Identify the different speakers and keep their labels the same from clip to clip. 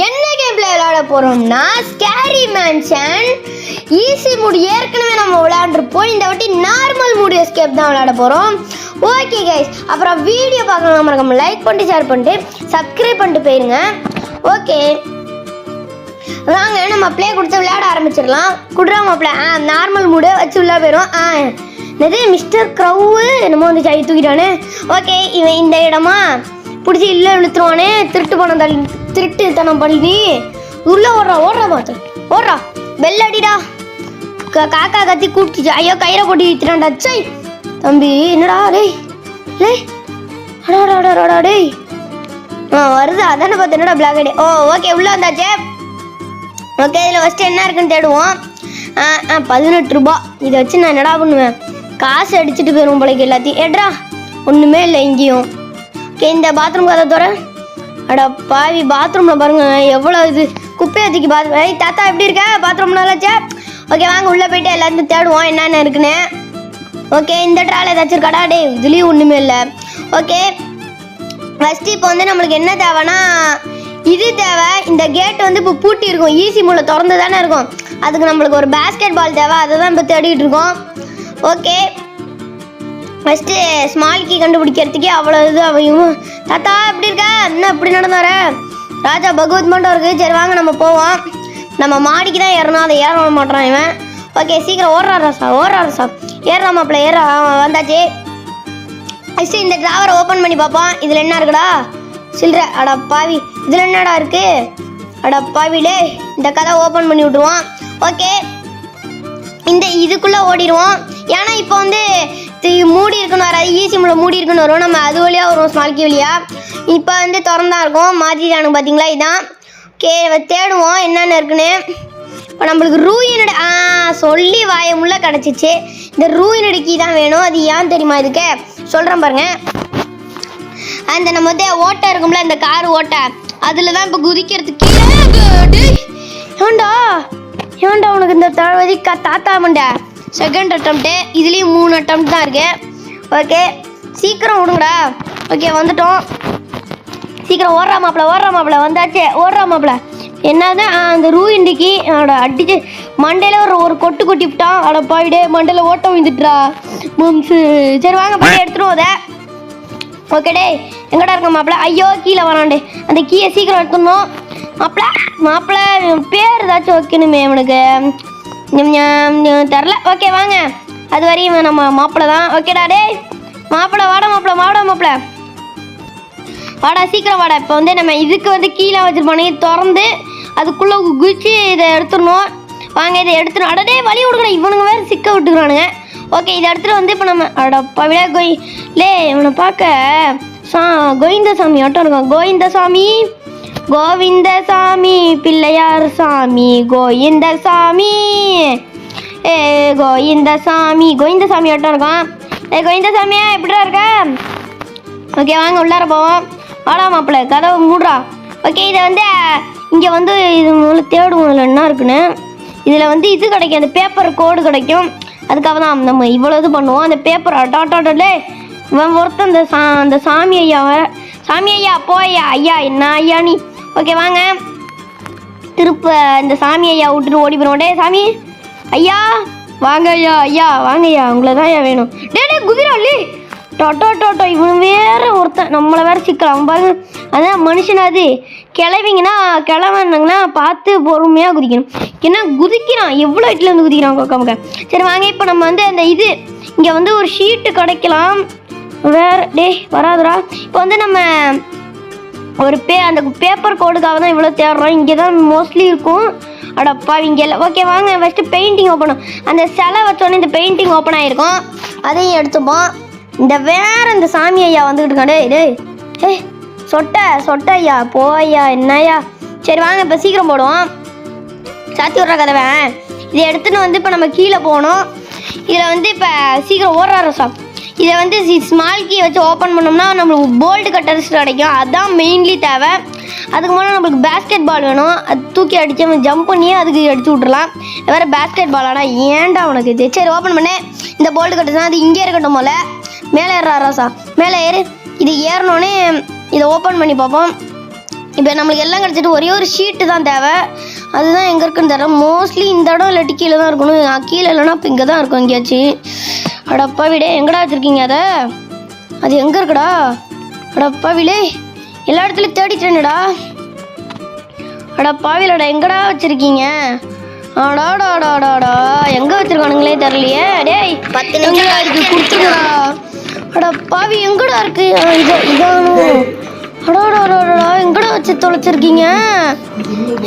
Speaker 1: என்ன game play விளையாட போறோம்னா ஸ்கேரி மேன்ஷன் ஈஸி மூட் ஏற்கனவே நம்ம விளையாண்டுருப்போம். இந்த வாட்டி நார்மல் மூட் எஸ்கேப் தான் விளையாட போறோம். ஓகே கைஸ், அப்புறம் வீடியோ பார்க்கலாம் மறக்காம லைக் பண்ணிட்டு ஷேர் பண்ணிட்டு சப்ஸ்கிரைப் பண்ணிட்டு போயிருங்க. ஓகே வாங்க நம்ம ப்ளே கொடுத்து விளையாட ஆரம்பிச்சிடலாம். குடுறாம நார்மல் மூடு வச்சு உள்ள போயிடும். என்னது மிஸ்டர் க்ரௌவு என்னமோ வந்து கை தூக்கிட்டானே. ஓகே இவன் இந்த இடமா பிடிச்சி இல்லை இழுத்துருவானே. திருட்டுத்தனம் பண்ணி உள்ள ஓடுறா பார்த்து ஓடுறா. பெல் அடிடா. காக்கா கத்தி கூப்பிட்டுச்சு. ஐயோ கயிறை போட்டு வித்துறான்டா. சை தம்பி என்னடா டேய் டேய் அடாடாடாடா டேய் வருது அதானே பார்த்து என்னடா பிளாக் ஐடி. ஓ ஓகே உள்ளே வந்தாச்சே. ஓகே இதில் ஃபஸ்ட்டு என்ன இருக்குன்னு தேடுவோம். 18 ரூபா. இதை வச்சு நான் என்னடா பண்ணுவேன்? காசு அடிச்சுட்டு போயிடும் பிள்ளைக்கு எல்லாத்தையும். ஏட்ரா ஒன்றுமே இல்லை இங்கேயும். ஓகே இந்த பாத்ரூம் கதை தோற. அடா பாவி பாத்ரூமில் பாருங்க எவ்வளோ இது குப்பையை தூக்கி பாத்ரூம். ஏய் தாத்தா எப்படி இருக்க? பாத்ரூம் நல்லாச்சே. ஓகே வாங்க உள்ளே போயிட்டு எல்லாத்தையும் தேடுவோம் என்னென்ன இருக்குன்னு. ஓகே இந்த ட்ரால் ஏதாச்சும் இருக்காடா? டே இதுலேயும் ஒன்றுமே இல்லை. ஓகே ஃபஸ்ட்டு இப்போ வந்து நம்மளுக்கு என்ன தேவைன்னா இது தேவை. இந்த கேட் வந்து இப்போ பூட்டி இருக்கும். ஈஸி மூலை திறந்து தானே இருக்கும். அதுக்கு நம்மளுக்கு ஒரு பேஸ்கெட் பால் தேவை. அதை தான் இப்போ தேடிட்டு இருக்கோம். ஓகே ஃபஸ்ட்டு ஸ்மால் கீ கண்டுபிடிக்கிறதுக்கே அவ்வளோ இது அவையும். தாத்தா எப்படி இருக்கா? என்ன இப்படி நடந்தார? ராஜா பகவத் மட்டும் இருக்குது. சரி வாங்க நம்ம போவோம். நம்ம மாடிக்கு தான் ஏறணும். அதை ஏற மாட்டோம் இவன். ஓகே சீக்கிரம் ஓடுறாரு சார் ஏறாமாப்பிள்ள ஏற வந்தாச்சு. ஃபஸ்ட்டு இந்த ட்ராவரை ஓப்பன் பண்ணி பார்ப்போம். இதில் என்ன இருக்குடா? சில்லற. அடா பாவி இதில் என்னடா இருக்கு? அடா பாவிலே இந்த கதை ஓப்பன் பண்ணி விட்ருவோம். ஓகே இந்த இதுக்குள்ளே ஓடிடுவோம். ஏன்னா இப்போ வந்து மூடி இருக்குன்னு வராது. ஈஸி மூளை மூடி இருக்குன்னு வரும். நம்ம அது வழியாக வருவோம் ஸ்மால்கி வழியாக. இப்போ வந்து திறந்தா இருக்கும். மாற்றிட்டானுங்க பார்த்தீங்களா? இதான். ஓகே தேடுவோம் என்னென்ன இருக்குன்னு. இப்போ நம்மளுக்கு ரூயினோட சொல்லி வாயமுள்ள கிடச்சிச்சு. இந்த ரூயினோட கீ தான் வேணும். அது ஏன் தெரியுமா? இதுக்கு சொல்கிறேன் பாருங்க. அந்த நம்ம வந்து ஓட்டை இருக்கும்ல இந்த கார் ஓட்டை அதில் தான் இப்போ குதிக்கிறதுக்கு ஏன்டா உனக்கு இந்த தளபதி தாத்தா மண்டை. Second attempt. இதுலேயும் 3 அட்டம்ப்ட் தான் இருக்கு. ஓகே சீக்கிரம் விடுங்கடா. ஓகே வந்துட்டோம். சீக்கிரம் ஓடுறா மாப்பிள்ள வந்தாச்சு. ஓடுறா மாப்பிள்ள என்னது அந்த ரூயிண்டிக்கு அடிச்சு மண்டையில் ஒரு கொட்டு கொட்டி விட்டான். அட பாவிடே மண்டையில் ஓட்டம் விழுந்துட்டுறா மம்சு. சரி வாங்க போய் எடுத்துருவோம் அதை. ஓகே டே எங்கடா இருக்க மாப்பிள்ள? ஐயோ கீழே வரான்டே. அந்த கீயை சீக்கிரம் எடுத்துடணும். மாப்பிள்ள பேர் ஏதாச்சும் வைக்கணுமே அவனுக்கு தெரில. ஓகே வாங்க அது வரையும் நம்ம மாப்பிள்ள தான். ஓகேடா டே மாப்பிள்ள வாடா வாடா சீக்கிரம் வாடா. இப்போ வந்து நம்ம இதுக்கு வந்து கீழே வச்சுருப்பானே திறந்து அதுக்குள்ளே குதிச்சு இதை எடுத்துடணும். வாங்க இதை எடுத்துடணும். அடடே வழி விடுக்கணும். இவனுங்க வேறு சிக்க விட்டுக்கிறானுங்க. ஓகே இதை எடுத்துகிட்டு வந்து இப்போ நம்ம அடப்பா விட இவனை பார்க்க கோவிந்தசாமி ஆட்டம் இருக்கும். கோவிந்தசாமி பிள்ளையார் சாமி கோவிந்தசாமி கோவிந்தசாமி ஆட்டம் இருக்கான். கோவிந்தசாமியா எப்படிடா இருக்க? ஓகே வாங்க உள்ளார போவோம். வாடா மாப்பிள்ள கதவை மூடுறா. ஓகே இதை வந்து இங்கே வந்து இது முதல்ல தேடுவோம். இதில் என்ன இருக்குன்னு. இதில் வந்து இது கிடைக்கும். அந்த பேப்பர் கோடு கிடைக்கும். அதுக்காக தான் நம்ம இவ்வளோ இது பண்ணுவோம். அந்த பேப்பர் டாட்டாட்டே இவன் ஒருத்தன் அந்த சாமி ஐயா போய்யா ஐயா என்ன ஐயா நீ. ஓகே வாங்க திருப்ப இந்த சாமி ஐயா விட்டுட்டு ஓடி போகிறோம். டே சாமி ஐயா வாங்க ஐயா வாங்க ஐயா உங்களை தான் ஐயா வேணும். டே குதிராளி டோட்டோ இவன் வேற ஒருத்தன் நம்மளை வேற சிக்கலாம் பாருங்க. அதான் மனுஷனாது கிளவனுங்கன்னா பார்த்து பொறுமையாக குதிக்கணும். ஏன்னா குதிக்கிறான் எவ்வளோ ஹைட்லேருந்து குதிக்கிறான் கொக்காமக்க. சரி வாங்க இப்போ நம்ம வந்து அந்த இது இங்கே வந்து ஒரு ஷீட்டு கிடைக்கலாம். வேறு டே வராதுடா. இப்போ வந்து நம்ம ஒரு அந்த பேப்பர் கோடுக்காக தான் இவ்வளோ தேடுறோம். இங்கே தான் மோஸ்ட்லி இருக்கும். அடப்பா இங்கே இல்லை. ஓகே வாங்க ஃபஸ்ட்டு பெயிண்டிங் ஓப்பன். அந்த சிலை வச்சோன்னே இந்த பெயிண்டிங் ஓப்பன் ஆகிருக்கும். அதையும் எடுத்துப்போம். இந்த சாமி ஐயா வந்துக்கிட்டு இருக்கான். டே சொட்ட ஐயா போய்யா என்னையா. சரி வாங்க இப்போ சீக்கிரம் போடுவோம். சாத்தி விட்ற கதவை. இதை எடுத்துன்னு வந்து இப்போ நம்ம கீழே போகணும். இதில் வந்து இப்போ சீக்கிரம் ஓடுறாரு சார். இதை வந்து ஸ்மால் கீ வச்சு ஓப்பன் பண்ணோம்னா நம்மளுக்கு போல்டு கட்டர்ஸ் கிடைக்கும். அதுதான் மெயின்லி தேவை. அதுக்கு முன்னாடி நம்மளுக்கு பேஸ்கெட் பால் வேணும். அது தூக்கி அடித்து ஜம்ப் பண்ணியே அதுக்கு அடிச்சு விட்றலாம். வேறு பேஸ்கெட் பாலாடா ஏன்டா உனக்கு இது. சரி ஓப்பன் பண்ணு. இந்த போல்டு கட்டர்ஸ்னால் அது இங்கே இருக்கட்டும். போல் மேலே ஏறாரா மேலே ஏறு. இது ஏறினோடனே இதை ஓப்பன் பண்ணி பார்ப்போம். இப்போ நம்மளுக்கு எல்லாம் கிடச்சிட்டு ஒரே ஒரு ஷீட்டு தான் தேவை. அதுதான் எங்கே இருக்குன்னு தர. மோஸ்ட்லி இந்த இடம் இல்லாட்டி கீழே தான் இருக்கணும். கீழே இல்லைன்னா இப்போ இங்கே தான் இருக்கும் எங்கேயாச்சும். அடப்பா விடே, எங்கடா வச்சுருக்கீங்க அதை? அது எங்கே இருக்குடா? அடப்பா விலே, எல்லா இடத்துலையும் தேடிட்டேன்டா. அடப்பாவிலடா, எங்கடா வச்சுருக்கீங்க? ஆடாடாடாடாடா, எங்கே வச்சுருக்கானுங்களே தெரியலையே. டேய் 10 நிமிஷம் இருக்கு, கொடுத்துருடா. அடப்பாவி எங்கடா இருக்கு? இதானும். அடாடாடாடா, எங்கடா வச்சு தொலைச்சிருக்கீங்க?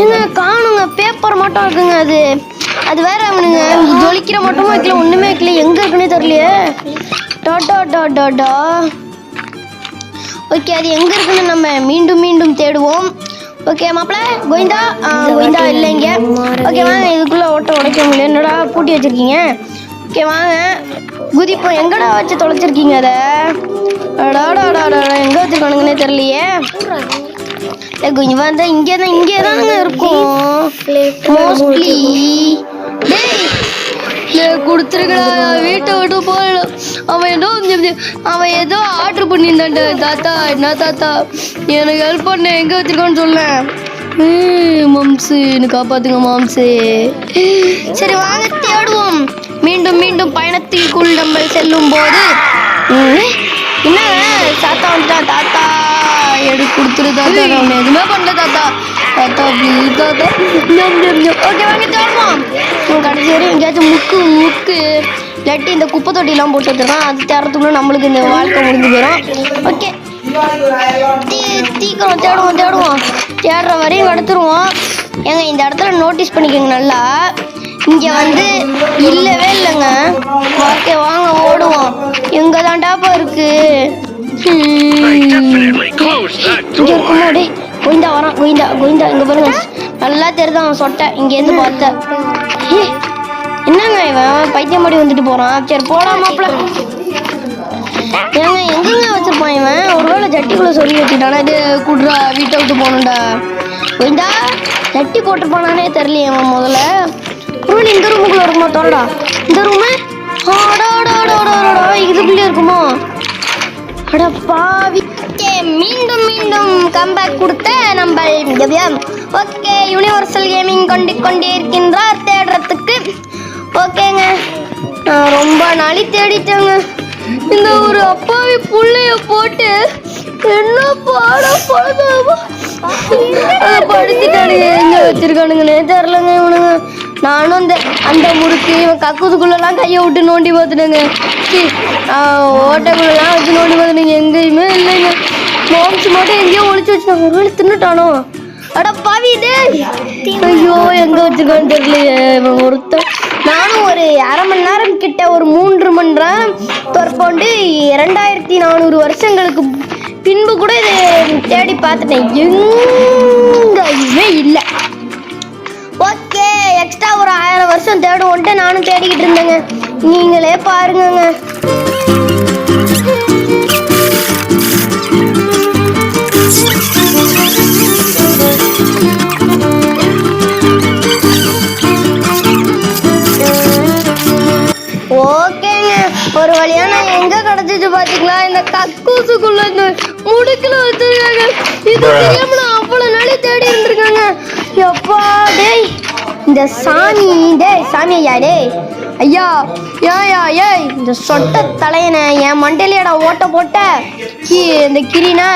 Speaker 1: ஏங்க காணுங்க, பேப்பர் மட்டும் இருக்குங்க. அது வேற அவனுங்க ஜொலிக்கிற மட்டும் வைக்கல, ஒன்றுமே வைக்கல. எங்கே இருக்குன்னே தெரியலையே. டாடாடாடாடா. ஓகே, அது எங்கே இருக்குன்னு நம்ம மீண்டும் மீண்டும் தேடுவோம். ஓகே மாப்பிள்ள, கோவிந்தா. கோவிந்தா இல்லைங்க. ஓகே வாங்க, இதுக்குள்ளே ஓட்ட உடைக்க முடியல. என்னடா பூட்டி வச்சுருக்கீங்க? ஓகே வாங்க குதிப்போம். எங்கடா வச்சு தொலைச்சிருக்கீங்க அதை? அடாடாடாடா, எங்கே வச்சுருக்கானுங்கன்னே தெரியலையே. வந்து இங்கே தானுங்க இருக்கும் மோஸ்ட்லி. கொடுத்துருக்கடா, வீட்டை விட்டு போயிடும். அவன் ஏதோ ஆர்டர் பண்ணியிருந்தான்டா. தாத்தா, என்ன தாத்தா எனக்கு ஹெல்ப் பண்ண, எங்கே வச்சிருக்கான்னு சொல்ல. மாம்சு, எனக்கு காப்பாத்துங்க மாம்சு. சரி வாங்க தேடுவோம். மீண்டும் மீண்டும் பயணத்திற்குள் நம்ம செல்லும் போது என்ன தாத்தா வந்துட்டான். தாத்தா எடு கொடுத்துரு தாத்தா, நான் எதுவுமே பண்ணல தாத்தா. தாத்தா ப்ளீஸ் தாத்தா. ஓகே வாங்க தேடுவோம். கடைசி வரையும் எங்கேயாச்சும் முக்கு இல்லாட்டி இந்த குப்பை தொட்டிலாம் போட்டு வச்சிருக்கான். அது தேடுறதுக்குள்ள நம்மளுக்கு இந்த வாழ்க்கை முடிஞ்சு போயிடும். ஓகே தீக்கிரம் தேடுவோம். தேடுற வரையும் எடுத்துருவோம். ஏங்க இந்த இடத்துல நோட்டீஸ் பண்ணிக்கோங்க நல்லா. இங்கே வந்து இல்லவே இல்லைங்க. ஓகே வாங்க ஓடுவோம். எங்கே தாண்டாப்பா இருக்கு? இங்கே இருக்குமோ? டே கோவிந்தா வரான். கோவிந்தா இங்கே பாருங்க, நல்லா தெரியுது அவன் சொட்டை. இங்கேருந்து பார்த்தேன். என்னங்க இவன் பைத்தியம் மாதிரி வந்துட்டு போகிறான். சரி போலாம் மாப்பிள்ள. ஏங்க எங்கெங்க வச்சிருப்பான் இவன்? ஒருவேளை ஜட்டிக்குள்ளே சொல்லி வச்சுட்டானா? இது குட்ரா, வீட்டை விட்டு போகணுண்டா. கோவிந்தா ஜட்டி போட்டிருப்பானானே தெரியலையே அவன். முதல்ல ஒருவேளை இந்த ரூமுக்குள்ளே இருக்குமா? தோறடா இந்த ரூமு. ஆடாடாடாடாடா, இதுக்குள்ளே இருக்குமோ? அடப்பாவி. மீண்டும் மீண்டும் கம்பேக் கொடுத்த நம்ம திவ்யம். ஓகே, யூனிவர்சல் கேமிங் கொண்டே இருக்கின்றார் தேடுறதுக்கு. ஓகேங்க, நான் ரொம்ப நாளி தேடிட்டேங்க. இந்த ஒரு அப்பாவி புள்ளைய போட்டு என்ன பாடம் படுத்திட்டானுங்க. எங்க வச்சிருக்கானுங்கன்னே தெரிலங்க இவனுங்க. நானும் அந்த முறுக்கு இவன் கக்குதுக்குள்ளெல்லாம் கையை விட்டு நோண்டி பார்த்துட்டேங்க. ஓட்டைக்குள்ளெல்லாம் வச்சு நோண்டி பார்த்துட்டேங்க. எங்கேயுமே இல்லைங்க. மாம்ஸ் மட்டும் எங்கேயோ ஒழிச்சு வச்சுட்டாங்க. ஒரு வேளை தின்னுட்டானோ? அட பாவிதே. ஐயோ எங்கே வச்சுருக்கான்னு தெரியலையே இவன் ஒருத்தன். நானும் ஒரு அரை மணி நேரம் கிட்ட, ஒரு 3 மணி நேரம் தொற்போண்டு 2400 வருஷங்களுக்கு பின்பு கூட இதை தேடி பார்த்துட்டேன். எங்கேயுமே இல்லை. ஓகே, எக்ஸ்ட்ரா ஒரு 1000 வருஷம் தேடுவோன்ட்டு நானும் தேடிக்கிட்டு இருந்தேங்க. நீங்களே பாருங்கங்க. ஓகேங்க, ஒரு வழியா நான் எங்க கிடைச்சிச்சு பாத்தீங்களா? இந்த கக்கூசுக்குள்ள இந்த முடுக்குல வச்சிருக்காங்க. இது தெரியாம நான் அவ்வளவு நாளே தேடி இருந்திருக்காங்க. எப்பா டேய், இந்த சாமி சாமி ஐயா டேய் ஐயா ஏய் இந்த சொட்ட தலையனை என் மண்டையிலடா ஓட்ட போட்ட. இந்த கிரினா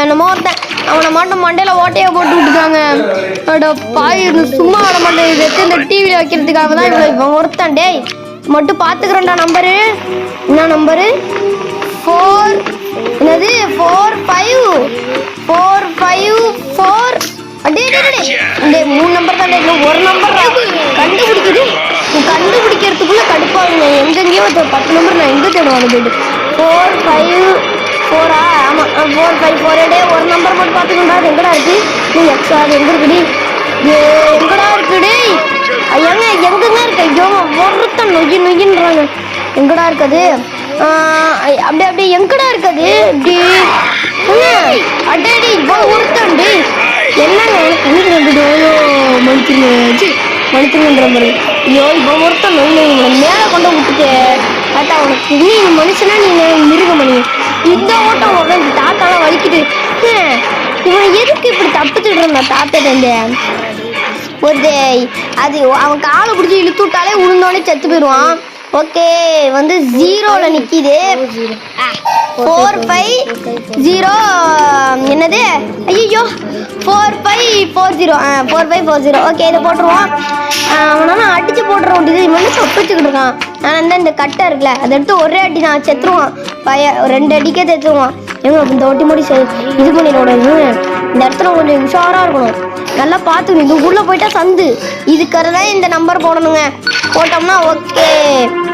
Speaker 1: என்னமோ ஒருத்தன், அவனை மட்டும் மண்டையில ஓட்டையை போட்டு விட்டுருக்காங்க. அட பாய், சும்மா வர மாட்டேன். இது இந்த டிவியில் வைக்கிறதுக்காக தான் இவன் ஒருத்தன். டேய் மட்டும் பார்த்துக்கிறேன்டா. நம்பரு என்ன நம்பரு? 4 என்னது 454. அடே 3 நம்பர் தான். ஒரு நம்பர் கண்டுபிடிக்கிறதுக்குள்ள கடுப்பாகுங்க. எங்கெங்கேயோ 10 நம்பர் நான் எங்கே தேடுவாங்க போயிட்டு. 454. ஆமாம் 454. ஒரு நம்பர் மட்டும் பார்த்துக்கோண்டா. அது எங்கடா இருக்கு? நீ எக்ஸ்ட்ரா அது எங்கே இருக்குடி? எங்கடா இருக்குடி? ஐயாங்க எங்கெங்க இருக்கு? ஐயோ ஒருத்தன் நொய்யின்றாங்க. எங்கடா இருக்குது? அப்படியே எங்கடா இருக்குது? அடேடி ஒருத்தன். என்னங்க மனுஷன்ற மாதிரி. ஐயோ இப்போ ஒருத்தன் மேலே கொண்டு விட்டுட்டு தாத்தா உனக்கு நீ மனுஷனா நீங்க மிருகம் பண்ணி இந்த ஓட்டம் தாத்தாலாம் வலிக்குது. இவன் எதுக்கு இப்படி தப்பிச்சுட்டு இருந்தான் தாத்தேருந்து ஒரு அது அவன் காலை பிடிச்சி இழுத்து விட்டாலே உளுந்தோடனே செத்து போயிடுவான். ஓகே வந்து 0ல நிற்கிது. 4-5-0 என்னது ஐயோ 4-5-4-0 4-5-4-0 ஓகே இதை போட்டுருவோம். அவனால அடிச்சு போட்டுருவோம். இது இவன் தப்பிச்சுக்கிட்டு இருக்கான். ஆனால் இந்த கட்டை இருக்குல்ல அதை எடுத்து ஒரே அடி நான் செத்துருவான். 2 அடிக்கே செத்துருவான். எங்க இந்த ஒட்டி முடி இது பண்ணிடோட இந்த இடத்துல கொஞ்சம் உஷாராக இருக்கணும். நல்லா பார்த்துக்கணும். இது உள்ளே போயிட்டா சந்து இதுக்காக தான் இந்த நம்பர் போடணுங்க. போட்டோம்னா ஓகே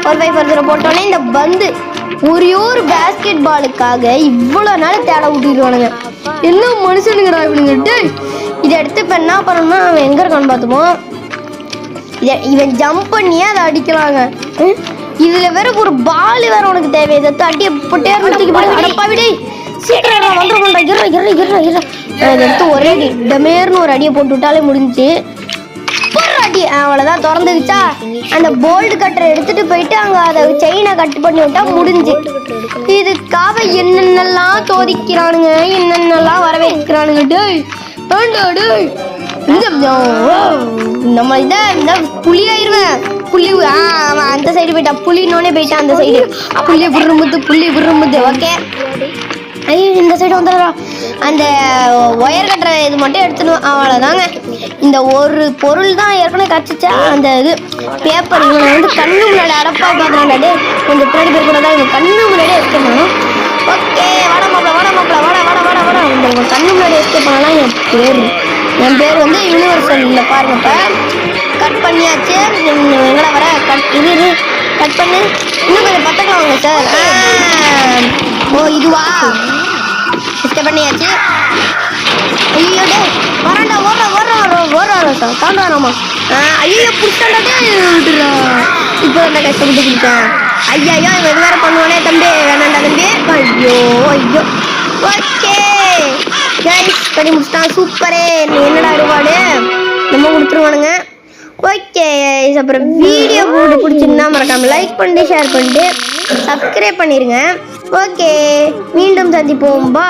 Speaker 1: 4-5-4-0 போட்டோன்னே இந்த பந்து ஒரே ஒரு பேஸ்கெட் பாலுக்காக இவ்வளோ நாள் தேட விட்டுருவானுங்க. என்ன மனுஷனுங்கடா இவனுங்க. இதை எடுத்து இப்போ என்ன பண்ணணும்னா அவன் எங்கே இருக்கான்னு பார்த்துப்போம். இவன் ஜம்ப் பண்ணியே அதை அடிக்கலாங்க. இதில் வேற ஒரு பால் வேற உனக்கு தேவை. இதை தட்டி போட்டே அடப்பா விடே சீக்கிரம் வந்துடுறா. இதை எடுத்து ஒரே அடி டமேர்னு ஒரு அடியை போட்டு விட்டாலே முடிஞ்சு அடி. அவ்வளோதான் திறந்துக்கிச்சா அந்த போல்டு கட்டரை எடுத்துட்டு போயிட்டு அங்கே அதை செயினை கட் பண்ணி விட்டா முடிஞ்சு. இதுக்காக என்னென்னலாம் சோதிக்கிறானுங்க என்னென்னலாம் வர வைக்கிறானுங்க. டேய் நம்ம இதை இந்த புலி ஆயிடுவேன். புள்ளி அவன் அந்த சைடு போயிட்டான். புள்ளினோடனே போயிட்டான் அந்த சைடு. புள்ளி விரும்புது ஓகே. ஐயோ இந்த சைடு வந்துடுறா. அந்த ஒயர் கட்டுற இது மட்டும் எடுத்துடும். அவ்வளோதாங்க. இந்த ஒரு பொருள் தான் ஏற்கனவே கச்சிச்சா அந்த இது பேப்பர். இவனை வந்து கண்ணு முன்னாடி அடப்பா பார்க்குறாண்டே கொஞ்சம் பின்னாடி பேர் கூட தான் இவன் கண்ணு முன்னாடியே எடுத்துக்கணும். ஓகே வாடா வாடா இந்த கண்ணு முன்னாடி எஸ்கேப் பண்ணலாம். என் பேர் வந்து யூனிவர்சல் இல்லை பாருங்க. இப்போ கட் பண்ணியாச்சு. எங்கடா வர இது கட் பண்ணு. இன்னும் கொஞ்சம் பத்தக்கலாம் வாங்க சார். ஓ இதுவா எஸ்கேப் பண்ணியாச்சு. ஐயோ டே வரண்டா ஓடுறா தாண்டாராமா. ஐயோ புடிச்சாண்டே விட்டுறா. இப்போ அந்த கஷ்டப்பட்டு பிடிச்சேன். ஐயா இவன் வேற பண்ணுவானே தம்பி வேணாண்டா தம்பி. ஐயோ ஓகே கைஸ் பண்ணி முடிச்சிட்டான். சூப்பரே என்னடா அருவாடு நம்ம கொடுத்துருவானுங்க. ஓகே அப்புறம் வீடியோ பிடிச்சிருந்தா மறக்காம லைக் பண்ணிட்டு ஷேர் பண்ணிட்டு சப்ஸ்கிரைப் பண்ணிடுங்க. ஓகே மீண்டும் சந்திப்போம். பா.